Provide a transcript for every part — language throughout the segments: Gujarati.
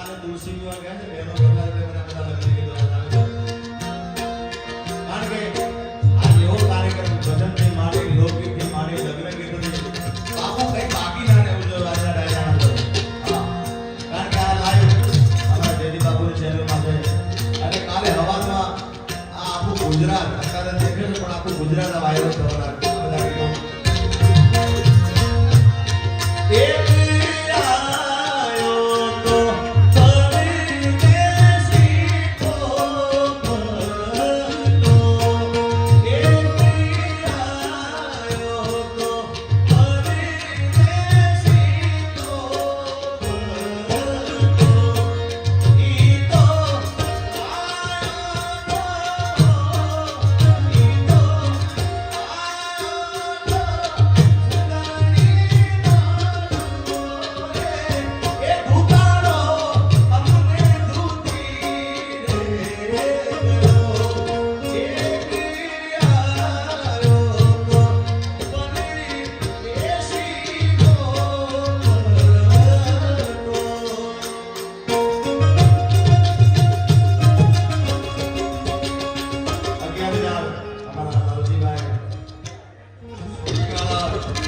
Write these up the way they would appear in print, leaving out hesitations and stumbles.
કાલે તુલસી પીવા ગયા છે બેનો બધા મને બધા લગ્ન કીધું કારણ કે આ જેવો કાર્યક્રમ ભજનથી માંડી લોકગીતથી માંડી લગ્ન કીધું બાપુ કઈ બાકી ના રહેવું જોઈએ આજના ડાયરાના કારણ કે આ લાઈવ અમારા જેડી બાપુની ચેનલમાં છે અને કાલે હવારમાં આ આખું ગુજરાત અત્યારે દેખે છે પણ આખું ગુજરાત આ વાયરલ થવાના બધા ગીતો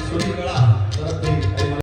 Sudah